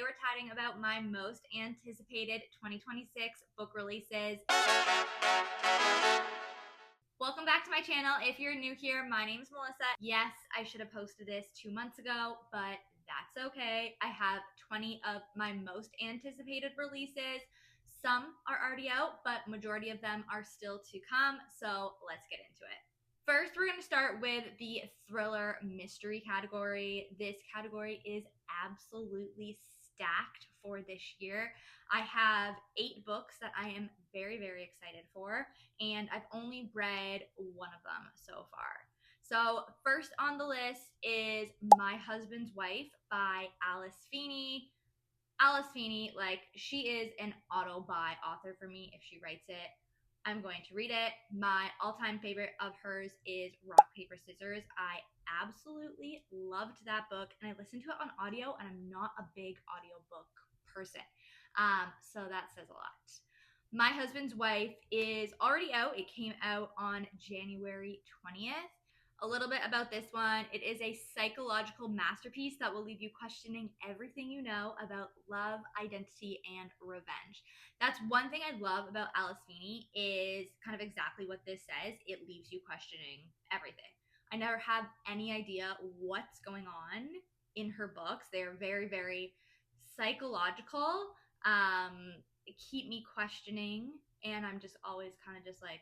we're chatting about my most anticipated 2026 book releases. Welcome back to my channel. If you're new here, my name is Melissa. Yes, I should have posted this 2 months ago, but that's okay. I have 20 of my most anticipated releases. Some are already out, but majority of them are still to come, so let's get into it. First, we're going to start with the thriller mystery category. This category is absolutely stacked for this year. I have 8 books that I am very, very excited for, and I've only read one of them so far. So first on the list is My Husband's Wife by Alice Feeney. Alice Feeney, like, she is an auto-buy author for me. If she writes it, I'm going to read it. My all-time favorite of hers is Rock, Paper, Scissors. I absolutely loved that book, and I listened to it on audio, and I'm not a big audiobook person. So that says a lot. My Husband's Wife is already out. It came out on January 20th. A little bit about this one. It is a psychological masterpiece that will leave you questioning everything you know about love, identity, and revenge. That's one thing I love about Alice Feeney, is kind of exactly what this says. It leaves you questioning everything. I never have any idea what's going on in her books. They're very, very psychological. Keep me questioning, and I'm just always kind of just like,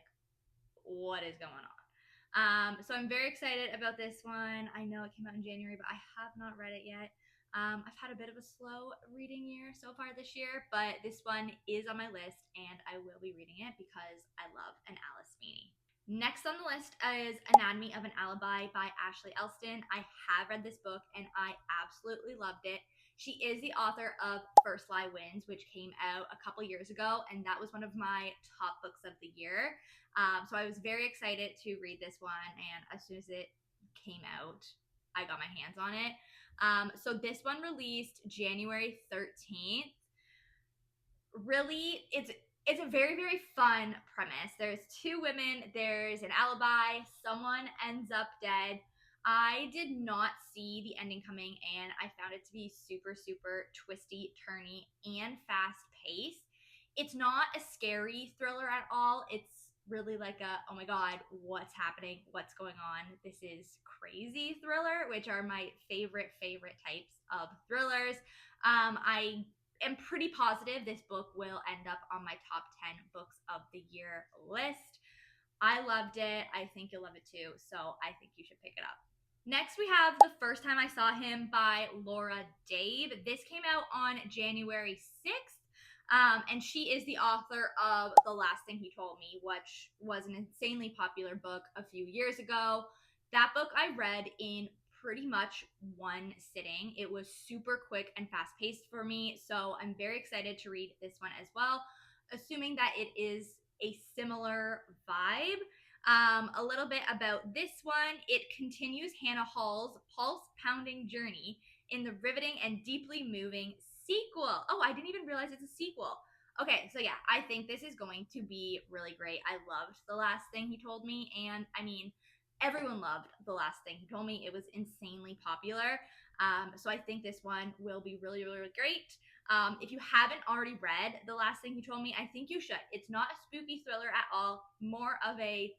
what is going on? So I'm very excited about this one. I know it came out in January, but I have not read it yet. I've had a bit of a slow reading year so far this year, but this one is on my list, and I will be reading it because I love an Alice Feeney. Next on the list is Anatomy of an Alibi by Ashley Elston. I have read this book, and I absolutely loved it. She is the author of First Lie Wins, which came out a couple years ago, and that was one of my top books of the year. So I was very excited to read this one, and as soon as it came out, I got my hands on it. So this one released January 13th. Really, it's a very, very fun premise. There's 2 women, there's an alibi, someone ends up dead. I did not see the ending coming, and I found it to be super, super twisty, turny, and fast paced. It's not a scary thriller at all. It's really like a, oh my god, what's happening, what's going on, this is crazy thriller, which are my favorite types of thrillers. I am pretty positive this book will end up on my top 10 books of the year list. I loved it. I think you'll love it too, so I think you should pick it up. Next, we have The First Time I Saw Him by Laura Dave. This came out on January 6th. And she is the author of The Last Thing He Told Me, which was an insanely popular book a few years ago. That book I read in pretty much one sitting. It was super quick and fast paced for me, so I'm very excited to read this one as well, assuming that it is a similar vibe. A little bit about this one. It continues Hannah Hall's pulse-pounding journey in the riveting and deeply moving sequel. Oh, I didn't even realize it's a sequel. Okay, so yeah, I think this is going to be really great. I loved The Last Thing He Told Me, and I mean, everyone loved The Last Thing He Told Me. It was insanely popular. So I think this one will be really, really, really great. If you haven't already read The Last Thing He Told Me, I think you should. It's not a spooky thriller at all, more of a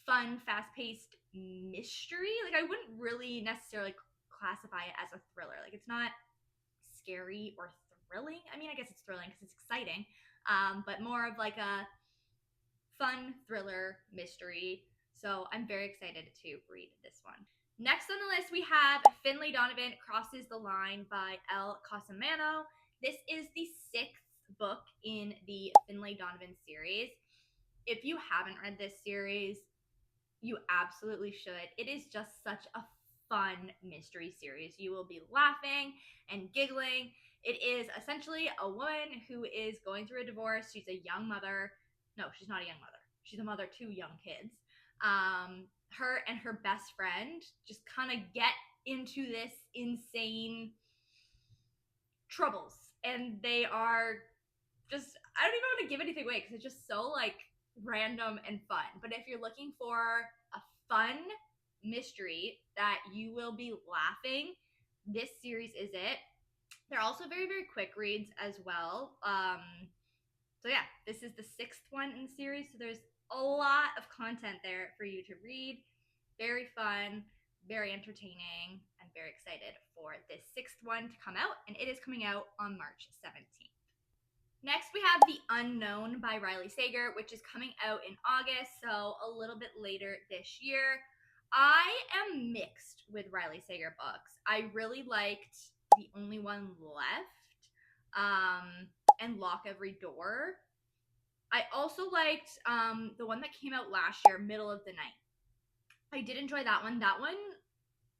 fun, fast-paced mystery. Like, I wouldn't really necessarily classify it as a thriller. Like, it's not scary or thrilling. I mean, I guess it's thrilling because it's exciting, but more of like a fun thriller mystery. So I'm very excited to read this one. Next on the list, we have Finlay Donovan Crosses the Line by Elle Cosimano. This is the 6th book in the Finlay Donovan series. If you haven't read this series, you absolutely should. It is just such a fun mystery series. You will be laughing and giggling. It is essentially a woman who is going through a divorce. She's a young mother. No, she's not a young mother. She's a mother to young kids. Her and her best friend just kind of get into this insane troubles, and they are just, I don't even want to give anything away because it's just so like random and fun. But if you're looking for a fun mystery that you will be laughing, this series is it. They're also very, very quick reads as well. So yeah, this is the 6th one in the series, so there's a lot of content there for you to read. Very fun, very entertaining, and very excited for this 6th one to come out, and it is coming out on March 17th. Next, we have The Unknown by Riley Sager, which is coming out in August, so a little bit later this year. I am mixed with Riley Sager books. I really liked The Only One Left and Lock Every Door. I also liked the one that came out last year, Middle of the Night. I did enjoy that one. That one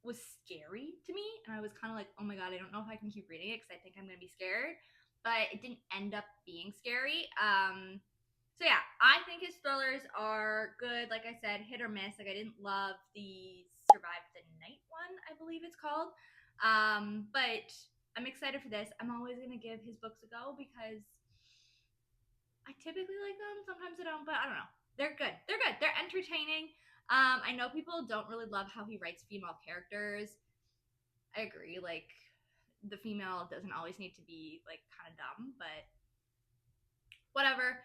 was scary to me, and I was kind of like, oh my god, I don't know if I can keep reading it because I think I'm going to be scared. But it didn't end up being scary. So yeah, I think his thrillers are good. Like I said, hit or miss. Like I didn't love the Survive the Night one, I believe it's called. But I'm excited for this. I'm always gonna give his books a go because I typically like them. Sometimes I don't, but I don't know. They're good. They're good. They're entertaining. I know people don't really love how he writes female characters. I agree. Like the female doesn't always need to be like kind of dumb, but whatever.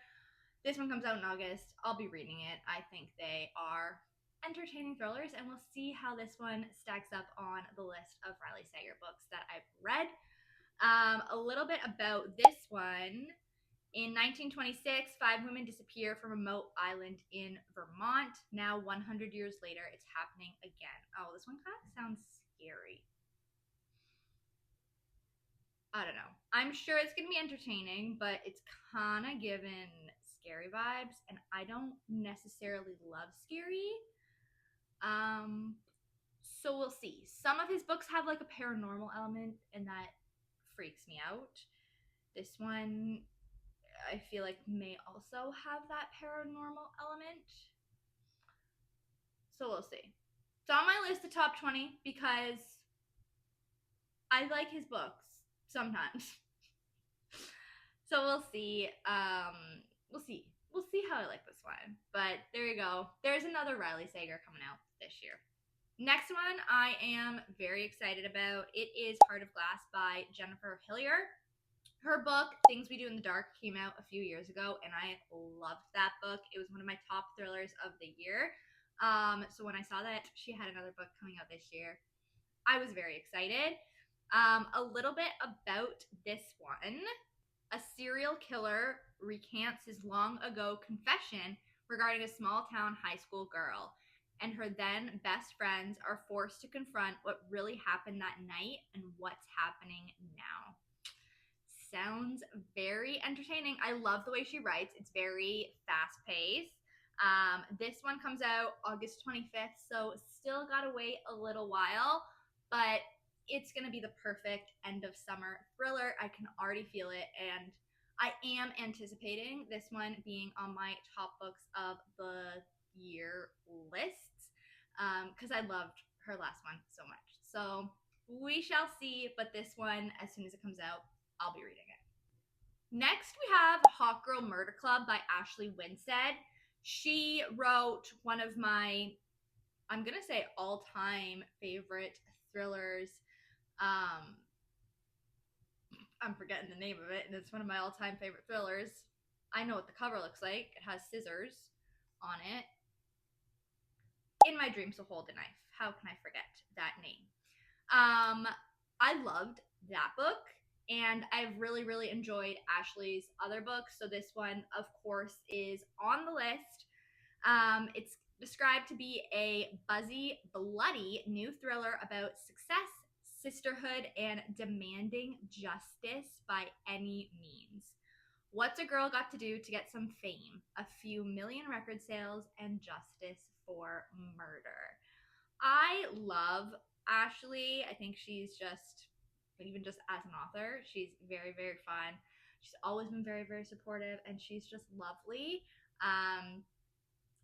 This one comes out in August. I'll be reading it. I think they are entertaining thrillers, and we'll see how this one stacks up on the list of Riley Sager books that I've read. A little bit about this one. In 1926, 5 women disappear from a remote island in Vermont. Now, 100 years later, it's happening again. Oh, this one kind of sounds scary. I don't know. I'm sure it's going to be entertaining, but it's kind of given scary vibes, and I don't necessarily love scary. So we'll see. Some of his books have like a paranormal element, and that freaks me out. This one, I feel like may also have that paranormal element. So we'll see. It's on my list of top 20 because I like his books sometimes. So we'll see. We'll see. We'll see how I like this one. But there you go. There's another Riley Sager coming out this year. Next one I am very excited about. It is Heart of Glass by Jennifer Hillier. Her book, Things We Do in the Dark, came out a few years ago, and I loved that book. It was one of my top thrillers of the year. So when I saw that she had another book coming out this year, I was very excited. A little bit about this one. A serial killer recants his long ago confession regarding a small town high school girl, and her then best friends are forced to confront what really happened that night and what's happening now. Sounds very entertaining. I love the way she writes. It's very fast paced. This one comes out August 25th, so still gotta wait a little while, but it's gonna be the perfect end of summer thriller. I can already feel it, and I am anticipating this one being on my top books of the year lists because I loved her last one so much. So we shall see, but this one, as soon as it comes out, I'll be reading it. Next, we have Hawk Girl Murder Club by Ashley Winstead. She wrote one of my, I'm going to say, all-time favorite thrillers. I'm forgetting the name of it, and it's one of my all-time favorite thrillers. I know what the cover looks like. It has scissors on it. In My Dreams Will Hold a Knife. How can I forget that name? I loved that book, and I've really, really enjoyed Ashley's other books. So this one, of course, is on the list. It's described to be a buzzy, bloody new thriller about success, sisterhood, and demanding justice by any means. What's a girl got to do to get some fame, a few million record sales, and justice for murder? I love Ashley. I think she's just, even just as an author, she's very, very fun. She's always been very, very supportive, and she's just lovely.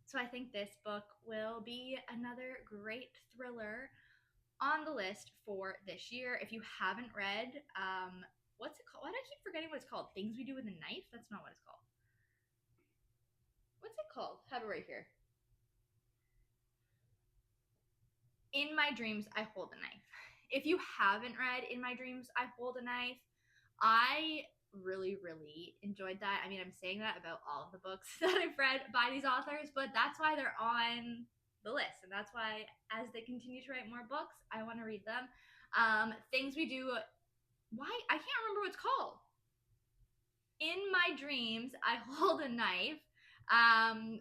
So I think this book will be another great thriller on the list for this year. If you haven't read, what's it called? Why do I keep forgetting what it's called? Things We Do with a Knife? That's not what it's called. What's it called? I have it right here. In My Dreams, I Hold a Knife. If you haven't read In My Dreams I Hold a Knife, I really, really enjoyed that. I mean, I'm saying that about all of the books that I've read by these authors, but that's why they're on the list. And that's why, as they continue to write more books, I want to read them. Things We Do. Why? I can't remember what it's called. In My Dreams I Hold a Knife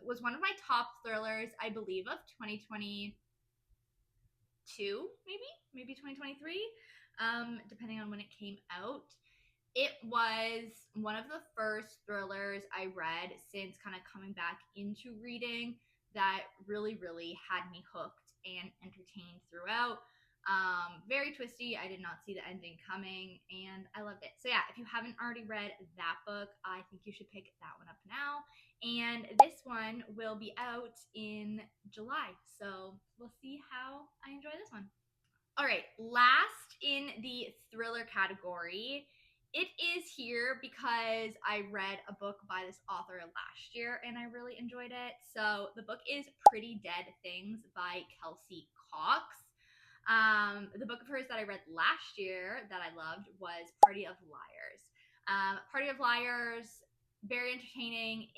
was one of my top thrillers, I believe, of 2022, maybe 2023, depending on when it came out. It was one of the first thrillers I read since kind of coming back into reading that really, really had me hooked and entertained throughout. Very twisty. I did not see the ending coming, and I loved it. So yeah, if you haven't already read that book, I think you should pick that one up now. And this one will be out in July, so we'll see how I enjoy this one. All right, last in the thriller category, it is here because I read a book by this author last year and I really enjoyed it. So the book is Pretty Dead Things by Kelsey Cox. The book of hers that I read last year that I loved was Party of Liars. Party of Liars, very entertaining.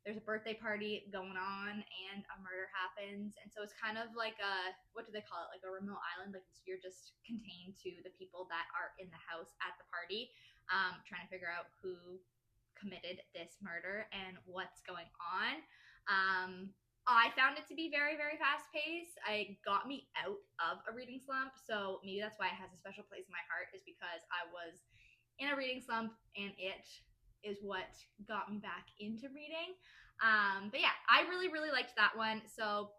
There's a birthday party going on and a murder happens, and so it's kind of like a, what do they call it, like a remote island, like you're just contained to the people that are in the house at the party, trying to figure out who committed this murder and what's going on. I found it to be very, very fast paced. It got me out of a reading slump, so maybe that's why it has a special place in my heart, is because I was in a reading slump and it is what got me back into reading. But yeah, I really, really liked that one. So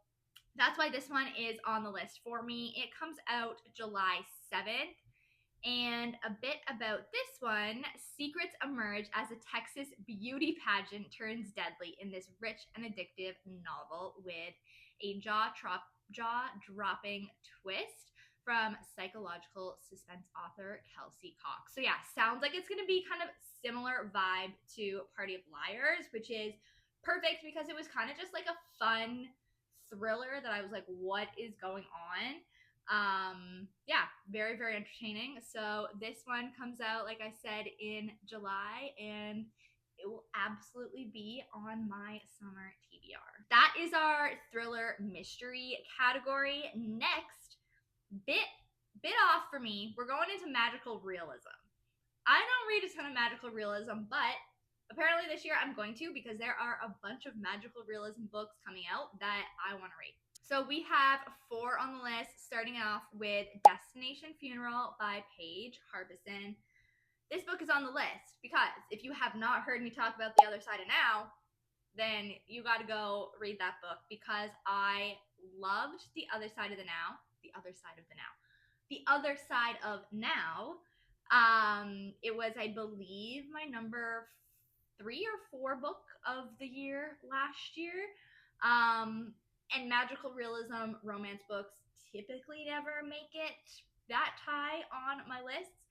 that's why this one is on the list for me. It comes out July 7th. And a bit about this one: secrets emerge as a Texas beauty pageant turns deadly in this rich and addictive novel with a jaw-dropping twist from psychological suspense author Kelsey Cox. So yeah, sounds like it's going to be kind of similar vibe to Party of Liars, which is perfect because it was kind of just like a fun thriller that I was like, what is going on? Yeah, very, very entertaining. So this one comes out, like I said, in July, and it will absolutely be on my summer TBR. That is our thriller mystery category. Next, bit off for me, we're going into magical realism. I don't read a ton of magical realism, but apparently this year I'm going to, because there are a bunch of magical realism books coming out that I want to read. So we have 4 on the list, starting off with Destination Funeral by Paige Harbison. This book is on the list because if you have not heard me talk about The Other Side of Now, then you got to go read that book, because I loved The Other Side of the Now. The Other Side of the Now. The Other Side of Now. It was, I believe, my number 3 or 4 book of the year last year. And magical realism romance books typically never make it that high on my lists.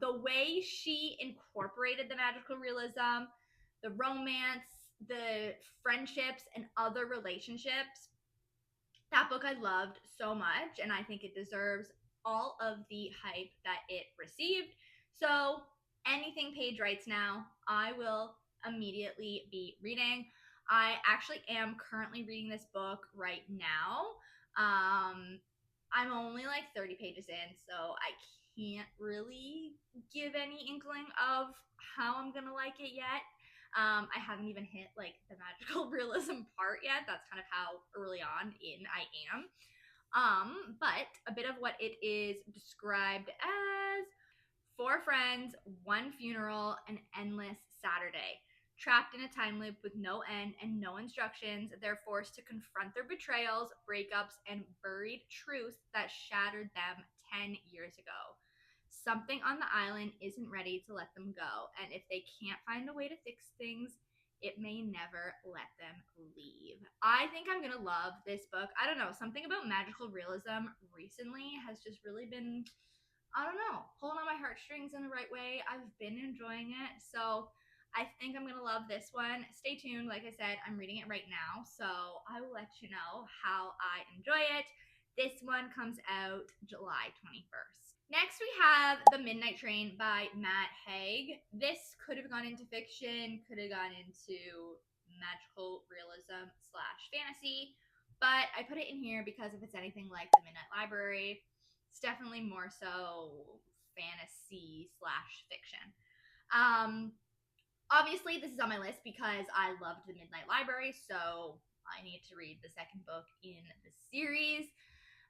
The way she incorporated the magical realism, the romance, the friendships, and other relationships, that book I loved so much, and I think it deserves all of the hype that it received. So anything Paige writes now, I will immediately be reading. I actually am currently reading this book right now. I'm only like 30 pages in, so I can't really give any inkling of how I'm gonna like it yet. I haven't even hit like the magical realism part yet. That's kind of how early on in I am. But a bit of what it is described as: 4 friends, 1 funeral, an endless Saturday. Trapped in a time loop with no end and no instructions, they're forced to confront their betrayals, breakups, and buried truths that shattered them 10 years ago. Something on the island isn't ready to let them go, and if they can't find a way to fix things, it may never let them leave. I think I'm gonna love this book. I don't know, something about magical realism recently has just really been, I don't know, pulling on my heartstrings in the right way. I've been enjoying it, so I think I'm gonna love this one. Stay tuned. Like I said, I'm reading it right now, so I will let you know how I enjoy it. This one comes out July 21st. Next, we have The Midnight Train by Matt Haig. This could have gone into fiction, could have gone into magical realism slash fantasy, but I put it in here because if it's anything like The Midnight Library, it's definitely more so fantasy slash fiction. Obviously, this is on my list because I loved The Midnight Library, so I need to read the second book in the series.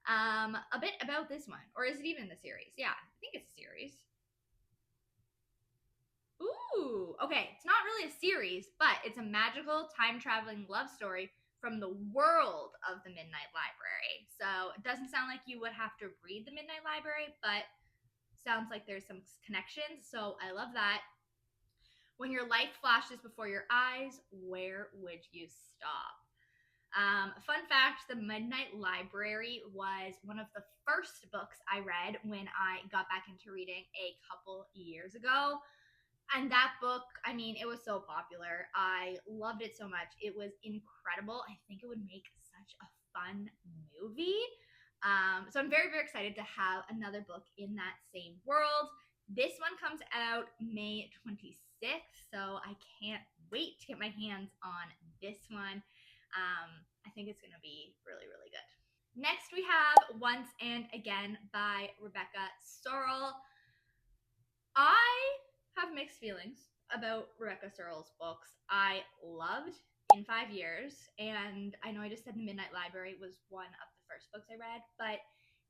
A bit about this one, or is it even the series? Yeah, I think it's a series. Ooh, okay, it's not really a series, but it's a magical time-traveling love story from the world of the Midnight Library. So it doesn't sound like you would have to read the Midnight Library, but sounds like there's some connections, so I love that. When your life flashes before your eyes, where would you stop? Fun fact, The Midnight Library was one of the first books I read when I got back into reading a couple years ago. And that book, I mean, it was so popular. I loved it so much. It was incredible. I think it would make such a fun movie. So I'm very, very excited to have another book in that same world. This one comes out May 26th, so I can't wait to get my hands on this one. I think it's going to be really, really good. Next, we have Once and Again by Rebecca Searle. I have mixed feelings about Rebecca Searle's books. I loved In 5 Years, and I know I just said The Midnight Library was one of the first books I read, but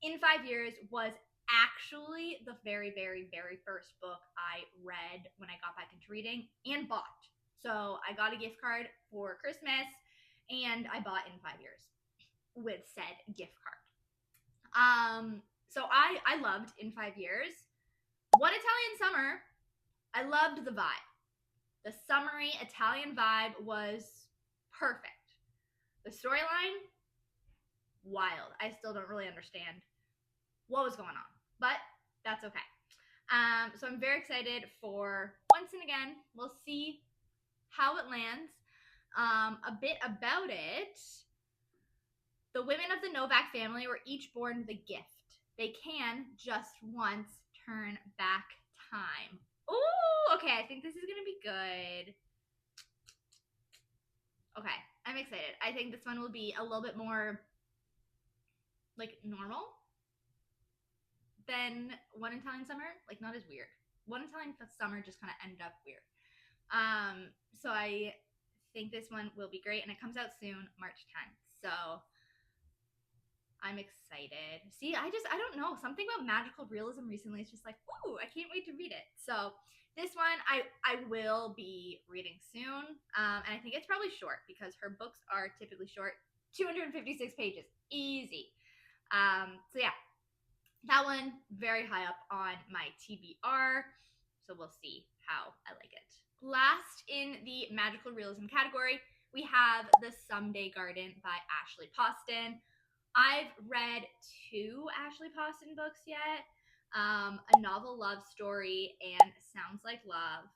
In 5 Years was actually the very, very, very first book I read when I got back into reading and bought. So I got a gift card for Christmas, and I bought In 5 Years with said gift card. So I loved In 5 Years. One Italian Summer, I loved the vibe. The summery Italian vibe was perfect. The storyline, wild. I still don't really understand what was going on, but that's okay. So I'm very excited for Once and Again. We'll see how it lands. A bit about it. The women of the Novak family were each born with a gift. They can just once turn back time. Ooh, okay, I think this is gonna be good. Okay, I'm excited. I think this one will be a little bit more like normal than One Italian Summer. Like not as weird. One Italian Summer just kind of ended up weird. So I think this one will be great, and it comes out soon, March 10th. So I'm excited. See, I don't know. Something about magical realism recently is just like, ooh, I can't wait to read it. So this one I will be reading soon. And I think it's probably short because her books are typically short. 256 pages. Easy. So yeah, that one very high up on my TBR. So we'll see how I like it. Last in the magical realism category, we have The Someday Garden by Ashley Poston. I've read 2 Ashley Poston books yet. A Novel Love Story and Sounds Like Love.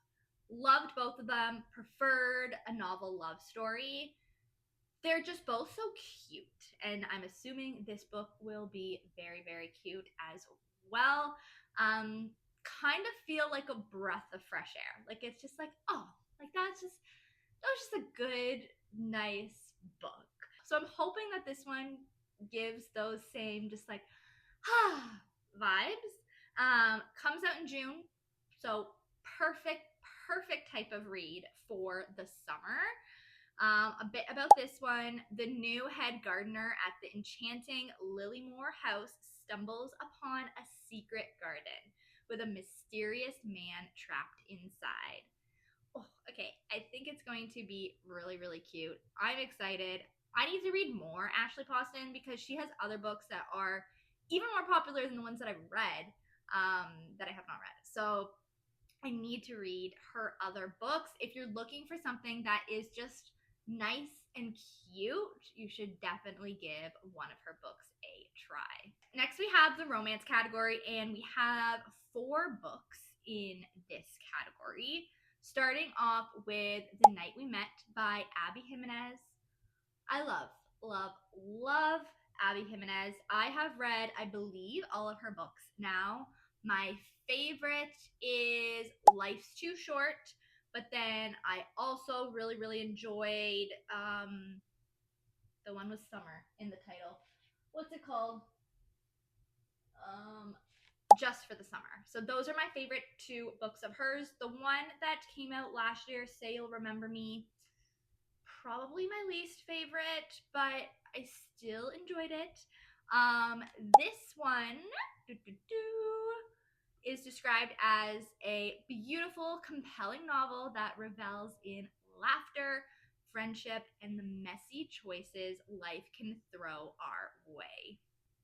Loved both of them. Preferred A Novel Love Story. They're just both so cute, and I'm assuming this book will be very, very cute as well. Kind of feel like a breath of fresh air. Like it's just like, oh, like that was just a good, nice book. So I'm hoping that this one gives those same just like vibes. Comes out in June, so perfect type of read for the summer. A bit about this one. The new head gardener at the enchanting Lilymore house stumbles upon a secret garden with a mysterious man trapped inside. Oh, okay, I think it's going to be really, really cute. I'm excited. I need to read more Ashley Poston because she has other books that are even more popular than the ones that I've read that I have not read. So I need to read her other books. If you're looking for something that is just nice and cute, you should definitely give one of her books a try. Next, we have the romance category, and we have 4 books in this category. Starting off with The Night We Met by Abby Jimenez. I love Abby Jimenez. I have read, I believe, all of her books now. My favorite is Life's Too Short, but then I also really, really enjoyed the one with summer in the title. What's it called? Um, Just for the Summer. So those are my favorite two books of hers. The one that came out last year, Say You'll Remember Me, probably my least favorite, but I still enjoyed it. This one is described as a beautiful, compelling novel that revels in laughter, friendship, and the messy choices life can throw our way.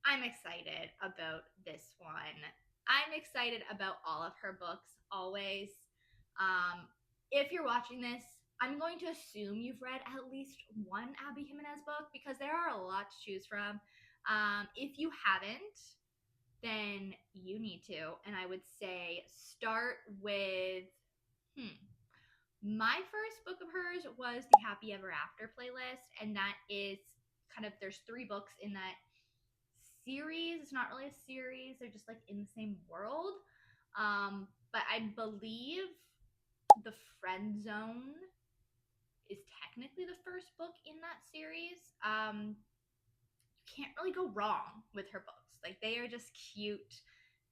I'm excited about this one. I'm excited about all of her books always. Um, if you're watching this, I'm going to assume you've read at least one Abby Jimenez book because there are a lot to choose from. If you haven't, then you need to. And I would say start with, my first book of hers was the Happy Ever After playlist. And that is kind of, there's 3 books in that series. It's not really a series, they're just like in the same world. But I believe The Friend Zone is technically the first book in that series. You can't really go wrong with her books. Like, they are just cute,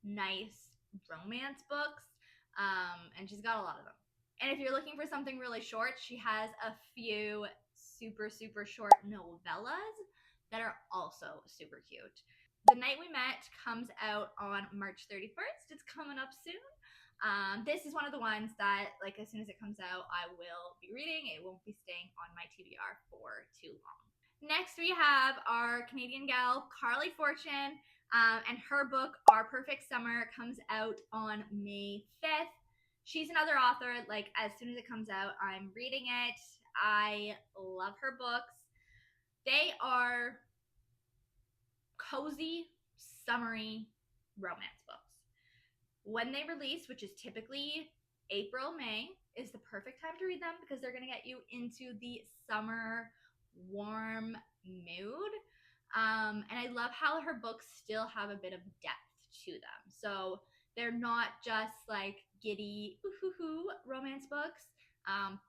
nice romance books. And she's got a lot of them. And if you're looking for something really short, she has a few super, super short novellas that are also super cute. The Night We Met comes out on March 31st. It's coming up soon. This is one of the ones that, like, as soon as it comes out, I will be reading. It won't be staying on my TBR for too long. Next, we have our Canadian gal, Carly Fortune, and her book, Our Perfect Summer, comes out on May 5th. She's another author. Like, as soon as it comes out, I'm reading it. I love her books. They are cozy, summery romance books. When they release, which is typically April, May, is the perfect time to read them because they're going to get you into the summer warm mood. And I love how her books still have a bit of depth to them. So they're not just like giddy, ooh-hoo-hoo romance books.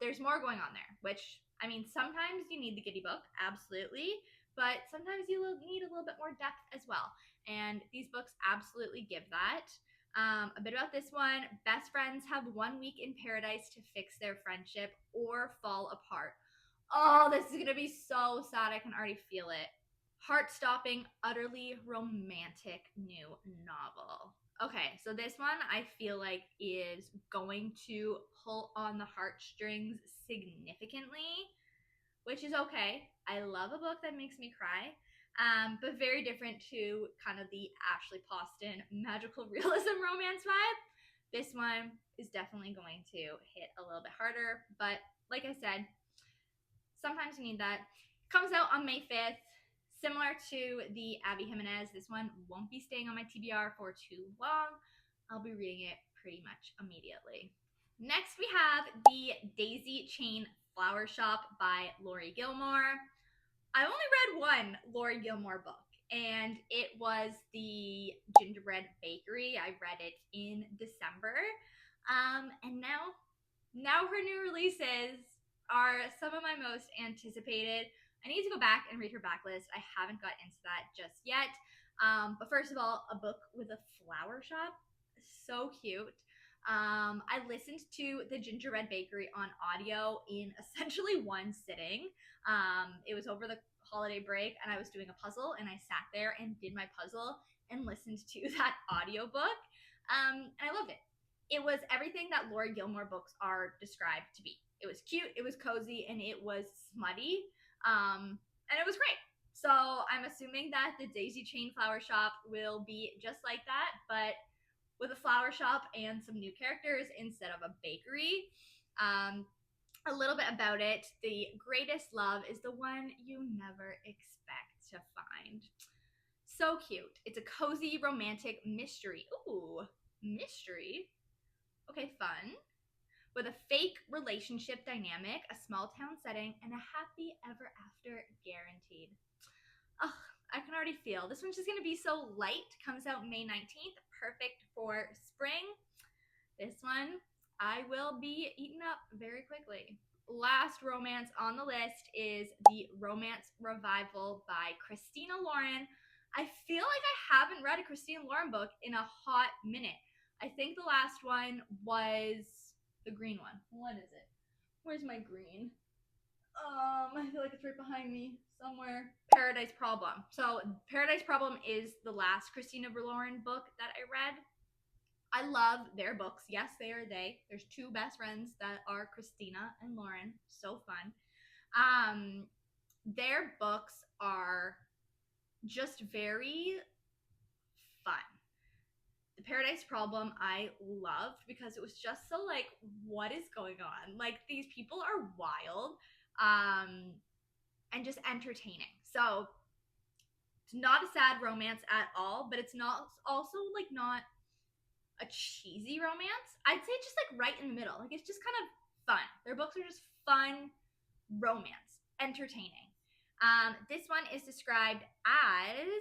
There's more going on there, which, I mean, sometimes you need the giddy book, absolutely, but sometimes you need a little bit more depth as well. And these books absolutely give that. A bit about this one. Best friends have 1 week in paradise to fix their friendship or fall apart. Oh, this is going to be so sad. I can already feel it. Heart-stopping, utterly romantic new novel. Okay, so this one I feel like is going to pull on the heartstrings significantly, which is okay. I love a book that makes me cry. But very different to kind of the Ashley Poston magical realism romance vibe. This one is definitely going to hit a little bit harder, but like I said, sometimes you need that. Comes out on May 5th. Similar to the Abby Jimenez, this one won't be staying on my TBR for too long. I'll be reading it pretty much immediately. Next, we have the Daisy Chain Flower Shop by Laurie Gilmore. I only read one Laurie Gilmore book, and it was the Gingerbread Bakery. I read it in December. And now her new releases are some of my most anticipated. I need to go back and read her backlist. I haven't got into that just yet. But first of all, a book with a flower shop, so cute. I listened to the Gingerbread Bakery on audio in essentially one sitting. It was over the holiday break, and I was doing a puzzle, and I sat there and did my puzzle and listened to that audiobook. And I loved it. It was everything that Laurie Gilmore books are described to be. It was cute, it was cozy, and it was smutty. And it was great. So I'm assuming that the Daisy Chain Flower Shop will be just like that, but with a flower shop and some new characters instead of a bakery. A little bit about it. The greatest love is the one you never expect to find. So cute. It's a cozy romantic mystery. Ooh, mystery. Okay, fun. With a fake relationship dynamic, a small town setting, and a happy ever after guaranteed. Ugh, I can already feel this one's just gonna be so light. Comes out May 19th, perfect for spring. This one I will be eaten up very quickly. Last romance on the list is the Romance Revival by Christina Lauren. I feel like I haven't read a Christina Lauren book in a hot minute. I think the last one was the green one. What is it? Where's my green? I feel like it's right behind me somewhere. Paradise Problem. So Paradise Problem is the last Christina Lauren book that I read. I love their books. Yes, they are they. There's two best friends that are Christina and Lauren. So fun. Their books are just very fun. The Paradise Problem I loved because it was just so like, what is going on? Like these people are wild, and just entertaining. So it's not a sad romance at all, but it's not also like not a cheesy romance. I'd say it's just like right in the middle. Like it's just kind of fun. Their books are just fun romance, entertaining. This one is described as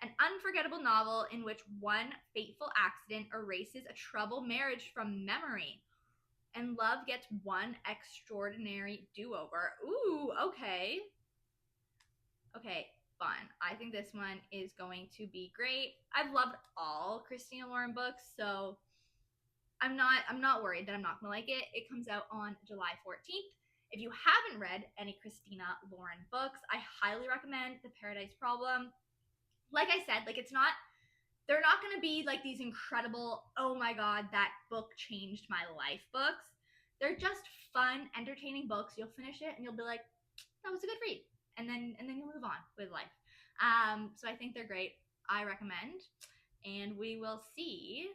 an unforgettable novel in which one fateful accident erases a troubled marriage from memory, and love gets one extraordinary do-over. Ooh, okay. Okay, fun. I think this one is going to be great. I've loved all Christina Lauren books, so I'm not worried that I'm not gonna like it. It comes out on July 14th. If you haven't read any Christina Lauren books, I highly recommend The Paradise Problem. Like I said, like they're not gonna be like these incredible, oh my god, that book changed my life books. They're just fun, entertaining books. You'll finish it and you'll be like, that was a good read. And then you'll move on with life. So I think they're great. I recommend. And we will see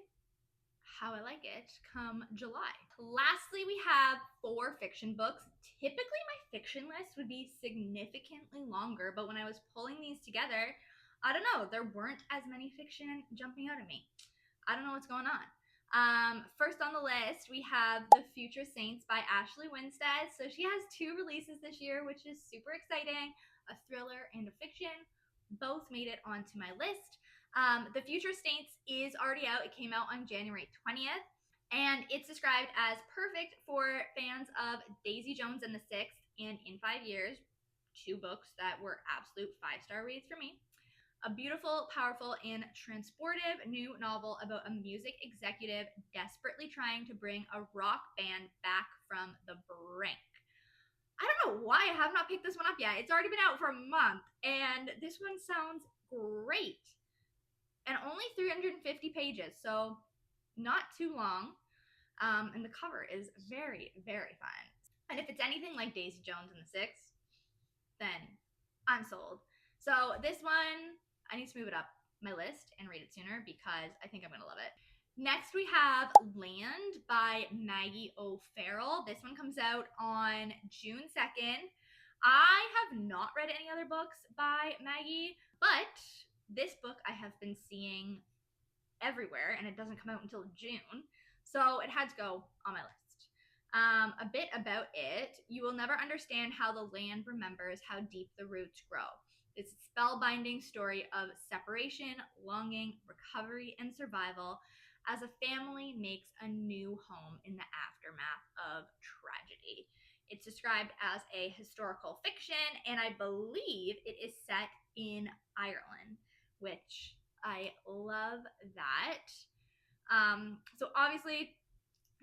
how I like it come July. Lastly, we have 4 fiction books. Typically, my fiction list would be significantly longer, but when I was pulling these together, I don't know, there weren't as many fiction jumping out at me. I don't know what's going on. First on the list, we have The Future Saints by Ashley Winstead. So she has 2 releases this year, which is super exciting. A thriller and a fiction. Both made it onto my list. The Future Saints is already out. It came out on January 20th. And it's described as perfect for fans of Daisy Jones and the Six and In 5 Years. 2 books that were absolute 5-star reads for me. A beautiful, powerful, and transportive new novel about a music executive desperately trying to bring a rock band back from the brink. I don't know why I have not picked this one up yet. It's already been out for a month, and this one sounds great. And only 350 pages, so not too long. And the cover is very, very fun. And if it's anything like Daisy Jones and the Six, then I'm sold. So this one, I need to move it up my list and read it sooner because I think I'm going to love it. Next, we have Land by Maggie O'Farrell. This one comes out on June 2nd. I have not read any other books by Maggie, but this book I have been seeing everywhere, and it doesn't come out until June, so it had to go on my list. A bit about it. You will never understand how the land remembers how deep the roots grow. It's a spellbinding story of separation, longing, recovery, and survival as a family makes a new home in the aftermath of tragedy. It's described as a historical fiction, and I believe it is set in Ireland, which I love that. So obviously,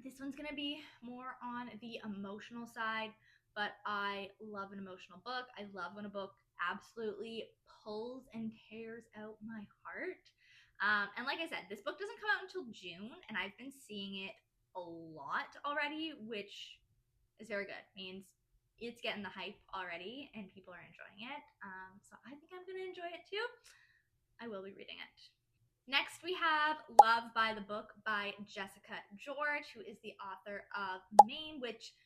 this one's gonna be more on the emotional side, but I love an emotional book. I love when a book absolutely pulls and tears out my heart. And like I said, this book doesn't come out until June, and I've been seeing it a lot already, which is very good. It means it's getting the hype already, and people are enjoying it. So I think I'm gonna enjoy it too. I will be reading it. Next, we have Love by the Book by Jessica George, who is the author of Mame, which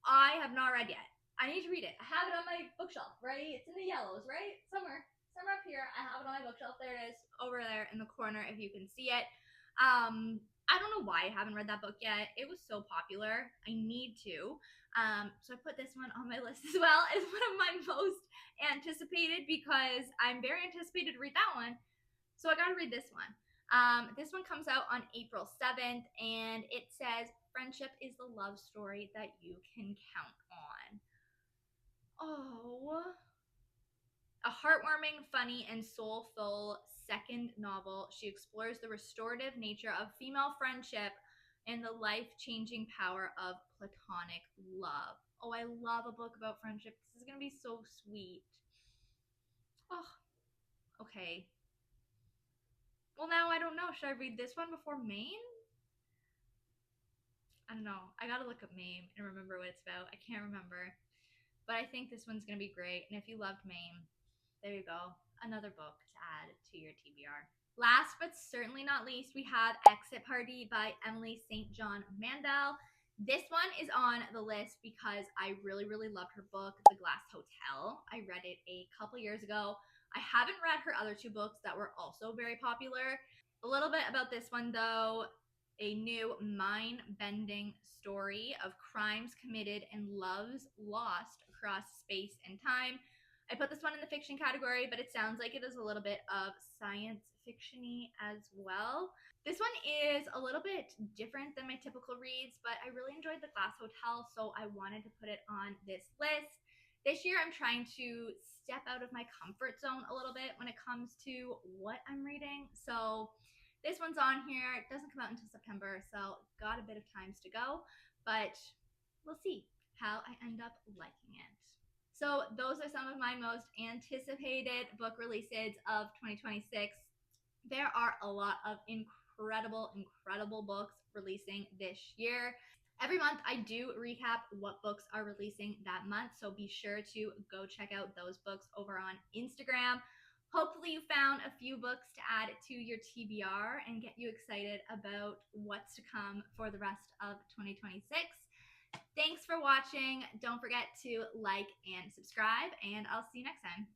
I have not read yet. I need to read it. I have it on my bookshelf, right? It's in the yellows, right? Somewhere up here. I have it on my bookshelf. There it is, over there in the corner, if you can see it. I don't know why I haven't read that book yet. It was so popular. I need to. So I put this one on my list as well as one of my most anticipated because I'm very anticipated to read that one. So I got to read this one. This one comes out on April 7th, and it says, "Friendship is the love story that you can count on." Oh, a heartwarming, funny, and soulful second novel, she explores the restorative nature of female friendship and the life changing power of platonic love. Oh, I love a book about friendship. This is going to be so sweet. Oh, okay. Well, now I don't know. Should I read this one before Maine? I don't know. I gotta look up Maine and remember what it's about. I can't remember. But I think this one's going to be great. And if you loved Maine, there you go. Another book to add to your TBR. Last but certainly not least, we have Exit Party by Emily St. John Mandel. This one is on the list because I really, really loved her book, The Glass Hotel. I read it a couple years ago. I haven't read her other two books that were also very popular. A little bit about this one, though. A new mind bending story of crimes committed and loves lost across space and time. I put this one in the fiction category, but it sounds like it is a little bit of science fiction-y as well. This one is a little bit different than my typical reads, but I really enjoyed The Glass Hotel, so I wanted to put it on this list. This year, I'm trying to step out of my comfort zone a little bit when it comes to what I'm reading. So this one's on here. It doesn't come out until September, so got a bit of times to go, but we'll see how I end up liking it. So those are some of my most anticipated book releases of 2026. There are a lot of incredible, incredible books releasing this year. Every month, I do recap what books are releasing that month, so be sure to go check out those books over on Instagram. Hopefully, you found a few books to add to your TBR and get you excited about what's to come for the rest of 2026. Thanks for watching. Don't forget to like and subscribe, and I'll see you next time.